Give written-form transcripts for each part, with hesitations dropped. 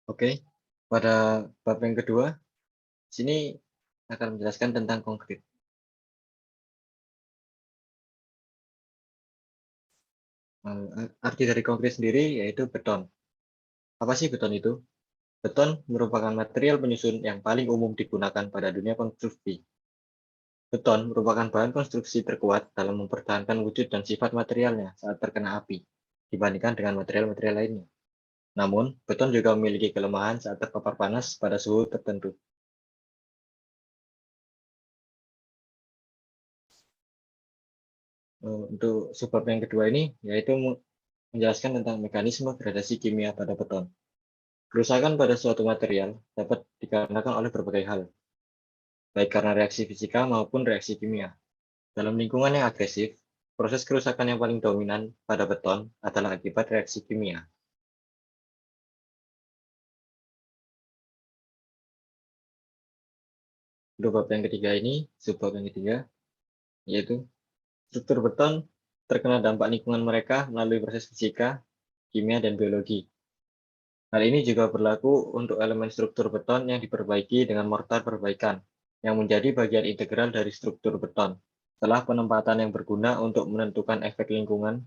Oke, pada bab yang kedua, sini akan menjelaskan tentang konkret. Arti dari konkret sendiri yaitu beton. Apa sih beton itu? Beton merupakan material penyusun yang paling umum digunakan pada dunia konstruksi. Beton merupakan bahan konstruksi terkuat dalam mempertahankan wujud dan sifat materialnya saat terkena api, dibandingkan dengan material-material lainnya. Namun, beton juga memiliki kelemahan saat terpapar panas pada suhu tertentu. Untuk subbab yang kedua ini, yaitu menjelaskan tentang mekanisme gradasi kimia pada beton. Kerusakan pada suatu material dapat dikarenakan oleh berbagai hal, baik karena reaksi fisika maupun reaksi kimia. Dalam lingkungan yang agresif, proses kerusakan yang paling dominan pada beton adalah akibat reaksi kimia. Untuk bab yang ketiga ini, subbab yang ketiga, yaitu struktur beton terkena dampak lingkungan mereka melalui proses fisika, kimia, dan biologi. Hal ini juga berlaku untuk elemen struktur beton yang diperbaiki dengan mortar perbaikan, yang menjadi bagian integral dari struktur beton. Setelah penempatan yang berguna untuk menentukan efek lingkungan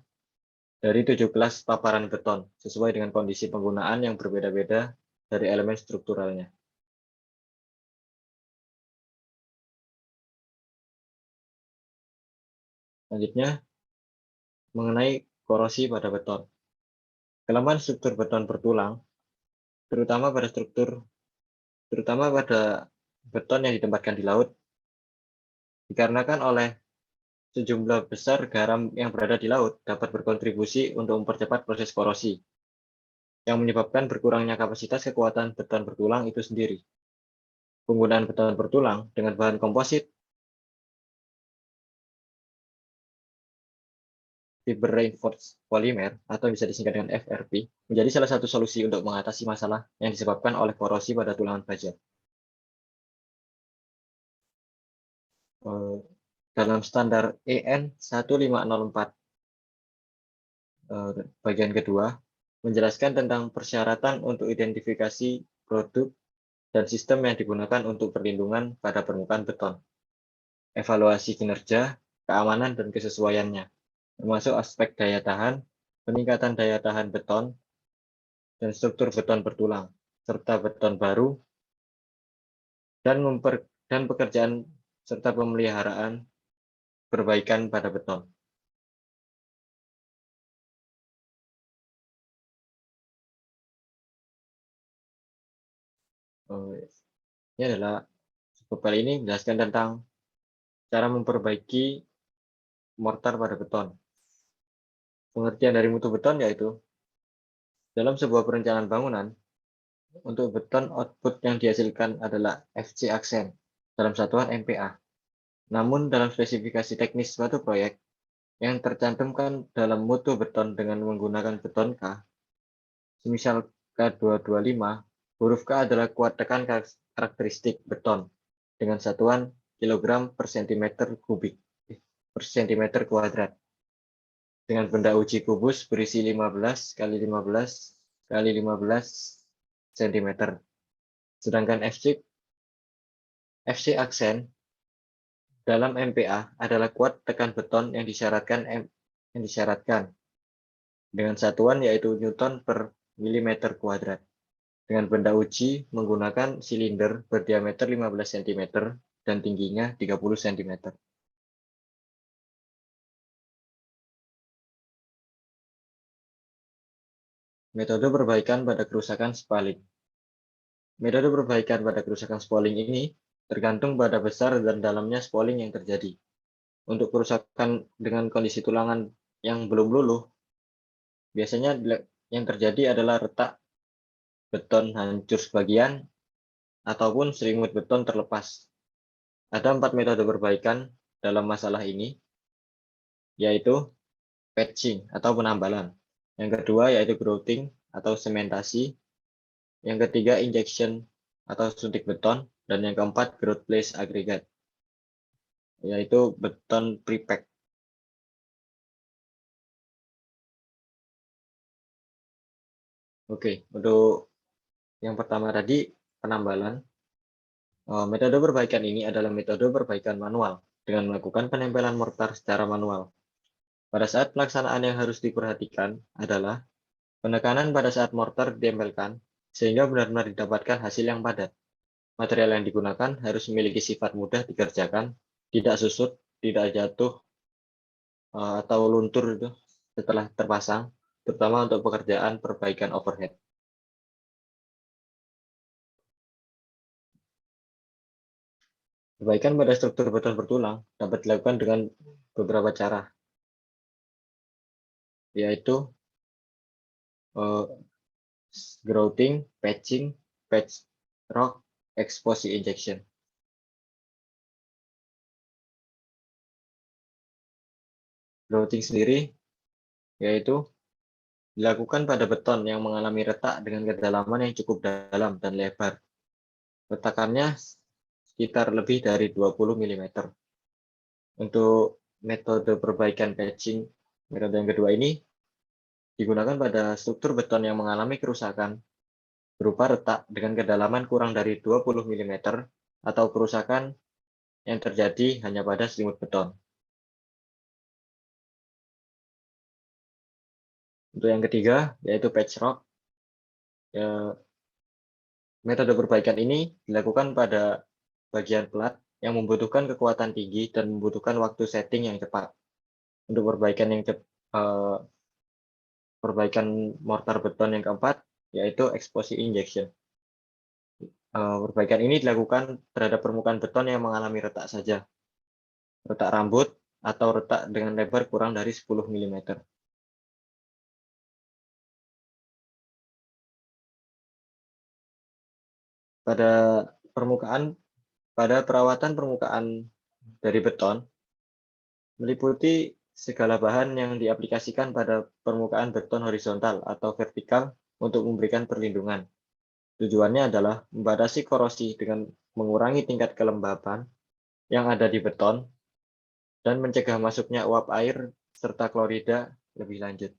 dari 17 paparan beton, sesuai dengan kondisi penggunaan yang berbeda-beda dari elemen strukturalnya. Selanjutnya, mengenai korosi pada beton. Kelemahan struktur beton bertulang, terutama pada beton yang ditempatkan di laut, dikarenakan oleh sejumlah besar garam yang berada di laut dapat berkontribusi untuk mempercepat proses korosi, yang menyebabkan berkurangnya kapasitas kekuatan beton bertulang itu sendiri. Penggunaan beton bertulang dengan bahan komposit fiber reinforced polymer atau bisa disingkat dengan FRP menjadi salah satu solusi untuk mengatasi masalah yang disebabkan oleh korosi pada tulangan baja. Dalam standar EN 1504 bagian kedua menjelaskan tentang persyaratan untuk identifikasi produk dan sistem yang digunakan untuk perlindungan pada permukaan beton, evaluasi kinerja, keamanan, dan kesesuaiannya, termasuk aspek daya tahan, peningkatan daya tahan beton, dan struktur beton bertulang, serta beton baru, dan pekerjaan serta pemeliharaan perbaikan pada beton. Ini adalah bab ini menjelaskan tentang cara memperbaiki mortar pada beton. Pengertian dari mutu beton yaitu dalam sebuah perencanaan bangunan, untuk beton output yang dihasilkan adalah FC aksen dalam satuan MPa. Namun dalam spesifikasi teknis suatu proyek yang tercantumkan dalam mutu beton dengan menggunakan beton K, semisal K225, huruf K adalah kuat tekan karakteristik beton dengan satuan kilogram per sentimeter kubik per sentimeter kuadrat dengan benda uji kubus berisi 15 kali 15 kali 15 cm. Sedangkan FC aksen dalam MPa adalah kuat tekan beton yang disyaratkan dengan satuan yaitu Newton per milimeter kuadrat. Dengan benda uji menggunakan silinder berdiameter 15 cm dan tingginya 30 cm. Metode perbaikan pada kerusakan spaling. Metode perbaikan pada kerusakan spoling ini tergantung pada besar dan dalamnya spoling yang terjadi. Untuk kerusakan dengan kondisi tulangan yang belum luluh, biasanya yang terjadi adalah retak beton hancur sebagian ataupun selimut beton terlepas. Ada 4 metode perbaikan dalam masalah ini, yaitu patching atau penambalan. Yang kedua yaitu grouting atau sementasi. Yang ketiga injection atau suntik beton. Dan yang keempat grout place aggregate, yaitu beton pre-pack. Oke, untuk Yang pertama tadi penambalan. Metode perbaikan ini adalah metode perbaikan manual dengan melakukan penempelan mortar secara manual. Pada saat pelaksanaan yang harus diperhatikan adalah penekanan pada saat mortar ditempelkan sehingga benar-benar didapatkan hasil yang padat. Material yang digunakan harus memiliki sifat mudah dikerjakan, tidak susut, tidak jatuh, atau luntur itu setelah terpasang, terutama untuk pekerjaan perbaikan overhead. Perbaikan pada struktur beton bertulang dapat dilakukan dengan beberapa cara, yaitu grouting, patching, patch rock, exposure injection. Grouting sendiri yaitu dilakukan pada beton yang mengalami retak dengan kedalaman yang cukup dalam dan lebar. Retakannya sekitar lebih dari 20 mm. Untuk metode perbaikan patching, metode yang kedua ini digunakan pada struktur beton yang mengalami kerusakan berupa retak dengan kedalaman kurang dari 20 mm atau kerusakan yang terjadi hanya pada selimut beton. Untuk yang ketiga, yaitu patch rock. Metode perbaikan ini dilakukan pada bagian plat yang membutuhkan kekuatan tinggi dan membutuhkan waktu setting yang cepat. Untuk perbaikan mortar beton yang keempat, yaitu exposure injection. Perbaikan ini dilakukan terhadap permukaan beton yang mengalami retak saja, retak rambut, atau retak dengan lebar kurang dari 10 mm. Pada perawatan permukaan dari beton, meliputi segala bahan yang diaplikasikan pada permukaan beton horizontal atau vertikal untuk memberikan perlindungan. Tujuannya adalah membatasi korosi dengan mengurangi tingkat kelembaban yang ada di beton dan mencegah masuknya uap air serta klorida lebih lanjut.